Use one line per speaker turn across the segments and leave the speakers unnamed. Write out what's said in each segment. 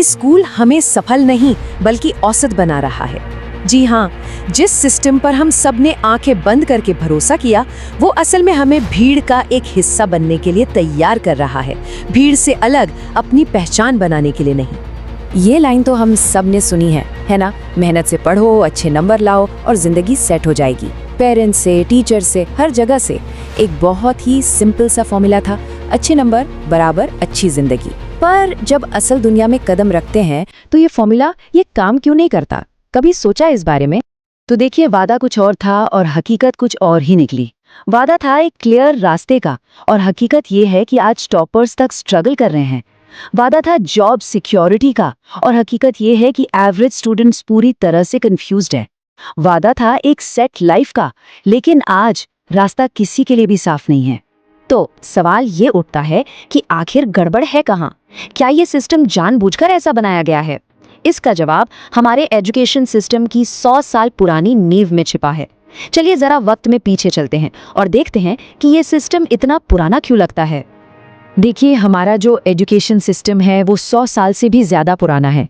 School हमें सफल नहीं बल्कि औसत बना रहा है। जी हाँ, जिस सिस्टम पर हम सब ने आंखें बंद करके भरोसा किया, वो असल में हमें भीड़ का एक हिस्सा बनने के लिए तैयार कर रहा है, भीड़ से अलग अपनी पहचान बनाने के लिए नहीं।
ये लाइन तो हम सब ने सुनी है ना? मेहनत से पढ़ो, अच्छे नंबर लाओ और जिंदगी सेट हो जाएगी। पेरेंट्स से, टीचर से, हर जगह से एक बहुत ही सिंपल सा फॉर्मूला था, अच्छे नंबर बराबर अच्छी जिंदगी। पर जब असल दुनिया में कदम रखते हैं तो ये फॉर्मूला ये काम क्यों नहीं करता? कभी सोचा इस बारे में?
तो देखिए, वादा कुछ और था और हकीकत कुछ और ही निकली। वादा था एक क्लियर रास्ते का और हकीकत ये है कि आज टॉपर्स तक स्ट्रगल कर रहे हैं। वादा था जॉब सिक्योरिटी का और हकीकत ये है कि एवरेज स्टूडेंट्स पूरी तरह से कंफ्यूज्ड है। वादा था एक सेट लाइफ का, लेकिन आज रास्ता किसी के लिए भी साफ नहीं है। तो सवाल ये उठता है कि आखिर गड़बड़ है कहाँ? क्या ये सिस्टम जानबूझकर ऐसा बनाया गया है? इसका जवाब हमारे एजुकेशन सिस्टम की 100 साल पुरानी नींव में छिपा है। चलिए जरा वक्त में पीछे चलते हैं और देखते हैं कि ये सिस्टम इतना पुराना क्यों लगता है। देखिए, हमारा जो एजुकेशन सिस्टम है वो 100 साल से भी ज्यादा पुराना है।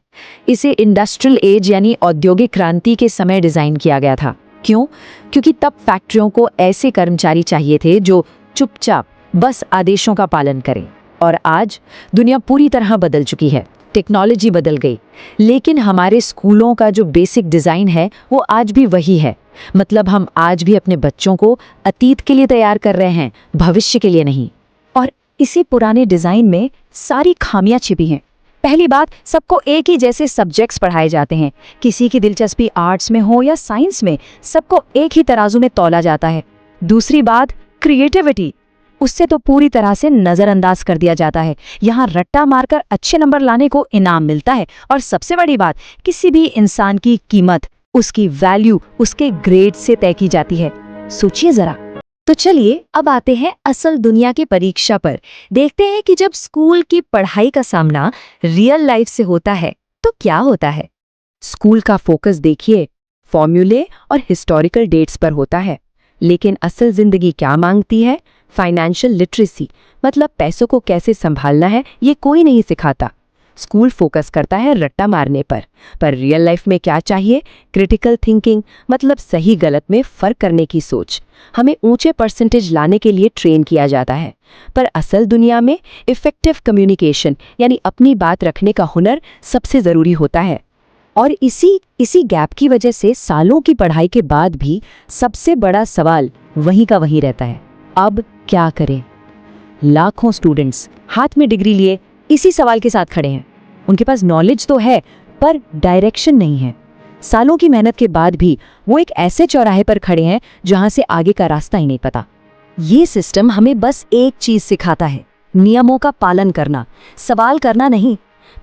इसे इंडस्ट्रियल एज यानी औद्योगिक क्रांति के समय डिजाइन किया गया था। क्यों? क्योंकि तब फैक्ट्रियों को ऐसे कर्मचारी चाहिए थे जो चुपचाप बस आदेशों का पालन करें। और आज दुनिया पूरी तरह बदल चुकी है, टेक्नोलॉजी बदल गई, लेकिन हमारे स्कूलों का जो बेसिक डिजाइन है वो आज भी वही है। मतलब हम आज भी अपने बच्चों को अतीत के लिए तैयार कर रहे हैं, भविष्य के लिए नहीं। और इसी पुराने डिजाइन में सारी खामियां छिपी हैं। पहली बात, सबको एक ही जैसे सब्जेक्ट्स पढ़ाए जाते हैं। किसी की दिलचस्पी आर्ट्स में हो या साइंस में, सबको एक ही तराजू में तौला जाता है। दूसरी बात, क्रिएटिविटी, उससे तो पूरी तरह से नजरअंदाज कर दिया जाता है। यहाँ रट्टा मारकर अच्छे नंबर लाने को इनाम मिलता है। और सबसे बड़ी बात, किसी भी इंसान की कीमत, उसकी वैल्यू उसके ग्रेड से तय की जाती है। सोचिए जरा। तो चलिए अब आते हैं असल दुनिया की परीक्षा पर। देखते हैं कि जब स्कूल की पढ़ाई का सामना रियल लाइफ से होता है तो क्या होता है। स्कूल का फोकस देखिए, फॉर्मूले और हिस्टोरिकल डेट्स पर होता है, लेकिन असल जिंदगी क्या मांगती है? फाइनेंशियल लिटरेसी, मतलब पैसों को कैसे संभालना है, ये कोई नहीं सिखाता। स्कूल फोकस करता है रट्टा मारने पर रियल लाइफ में क्या चाहिए? क्रिटिकल थिंकिंग, मतलब सही गलत में फर्क करने की सोच। हमें ऊंचे परसेंटेज लाने के लिए ट्रेन किया जाता है, पर असल दुनिया में इफेक्टिव कम्युनिकेशन यानी अपनी बात रखने का हुनर सबसे जरूरी होता है। और इसी गैप की वजह से सालों की पढ़ाई के बाद भी सबसे बड़ा सवाल वहीं का वहीं रहता है, अब क्या करें? लाखों स्टूडेंट्स हाथ में डिग्री लिए इसी सवाल के साथ खड़े हैं। उनके पास नॉलेज तो है पर डायरेक्शन नहीं है। सालों की मेहनत के बाद भी वो एक ऐसे चौराहे पर खड़े हैं जहां से आगे का रास्ता ही नहीं पता। ये सिस्टम हमें बस एक चीज सिखाता है, नियमों का पालन करना, सवाल करना नहीं।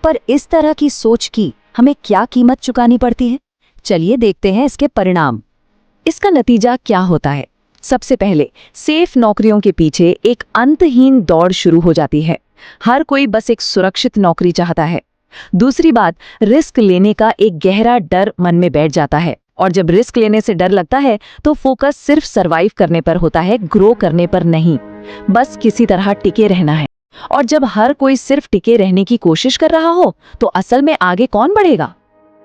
पर इस तरह की सोच की हमें क्या कीमत चुकानी पड़ती है? चलिए देखते हैं इसके परिणाम। इसका नतीजा क्या होता है? सबसे पहले, सेफ नौकरियों के पीछे एक अंतहीन दौड़ शुरू हो जाती है। हर कोई बस एक सुरक्षित नौकरी चाहता है। दूसरी बात, रिस्क लेने का एक गहरा डर मन में बैठ जाता है, और जब रिस्क लेने से डर लगता है तो फोकस सिर्फ सरवाइव करने पर होता है, ग्रो करने पर नहीं। बस किसी तरह टिके रहना है। और जब हर कोई सिर्फ टिके रहने की कोशिश कर रहा हो तो असल में आगे कौन बढ़ेगा?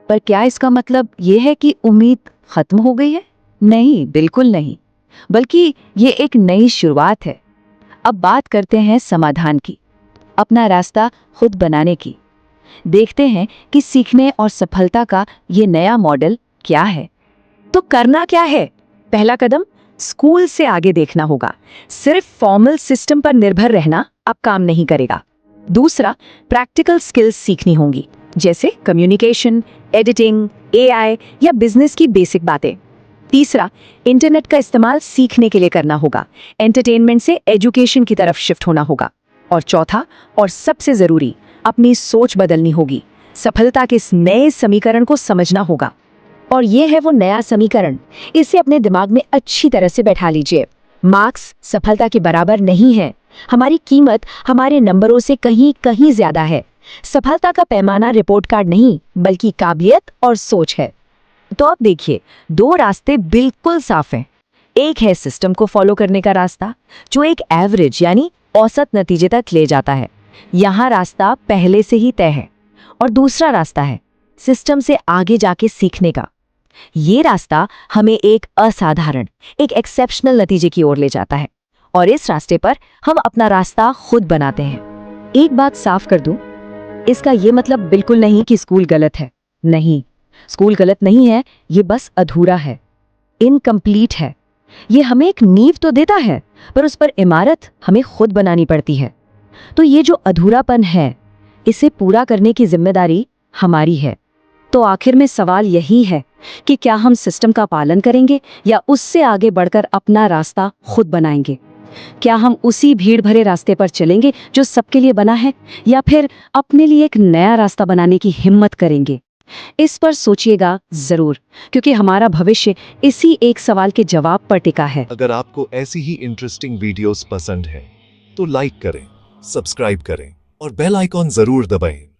पर क्या इसका मतलब यह है कि उम्मीद खत्म हो गई है? नहीं, बिल्कुल नहीं, बल्कि ये एक नई शुरुआत है। अब बात करते हैं समाधान की, अपना रास्ता खुद बनाने की। देखते हैं कि सीखने और सफलता का ये नया मॉडल क्या है। तो करना क्या है? पहला कदम, स्कूल से आगे देखना होगा। सिर्फ फॉर्मल सिस्टम पर निर्भर रहना अब काम नहीं करेगा। दूसरा, प्रैक्टिकल स्किल्स सीखनी होंगी, जैसे कम्युनिकेशन, एडिटिंग, एआई या बिजनेस की बेसिक बातें। तीसरा, इंटरनेट का इस्तेमाल सीखने के लिए करना होगा, एंटरटेनमेंट से एजुकेशन की तरफ शिफ्ट होना होगा। और चौथा और सबसे जरूरी, अपनी सोच बदलनी होगी, सफलता के इस नए समीकरण को समझना होगा। और ये है वो नया समीकरण, इसे अपने दिमाग में अच्छी तरह से बैठा लीजिए। मार्क्स सफलता के बराबर नहीं है। हमारी कीमत हमारे नंबरों से कहीं कहीं ज्यादा है। सफलता का पैमाना रिपोर्ट कार्ड नहीं, बल्कि काबिलियत और सोच है। तो अब देखिए, दो रास्ते बिल्कुल साफ हैं। एक है सिस्टम को फॉलो करने का रास्ता, जो एक एवरेज यानी औसत नतीजे तक ले जाता है। यहाँ रास्ता पहले से ही तय है। और दूसरा रास्ता है सिस्टम से आगे जाके सीखने का। ये रास्ता हमें एक असाधारण, एक एक्सेप्शनल नतीजे की ओर ले जाता है और इस रास्ते पर हम अपना रास्ता खुद बनाते हैं। एक बात साफ कर दूं, इसका ये मतलब बिल्कुल नहीं कि स्कूल गलत है। नहीं, स्कूल गलत नहीं है, ये बस अधूरा है, इनकम्प्लीट है। ये हमें एक नींव तो देता है, पर उस पर इमारत हमें खुद बनानी पड़ती है। तो ये जो अधूरापन है, इसे पूरा करने की जिम्मेदारी हमारी है। तो आखिर में सवाल यही है कि क्या हम सिस्टम का पालन करेंगे या उससे आगे बढ़कर अपना रास्ता खुद बनाएंगे? क्या हम उसी भीड़ भरे रास्ते पर चलेंगे जो सबके लिए बना है, या फिर अपने लिए एक नया रास्ता बनाने की हिम्मत करेंगे? इस पर सोचिएगा जरूर, क्योंकि हमारा भविष्य इसी एक सवाल के जवाब पर टिका है।
अगर आपको ऐसी ही इंटरेस्टिंग वीडियोस पसंद है तो लाइक करें, सब्सक्राइब करें और बेल आइकॉन जरूर दबाएं।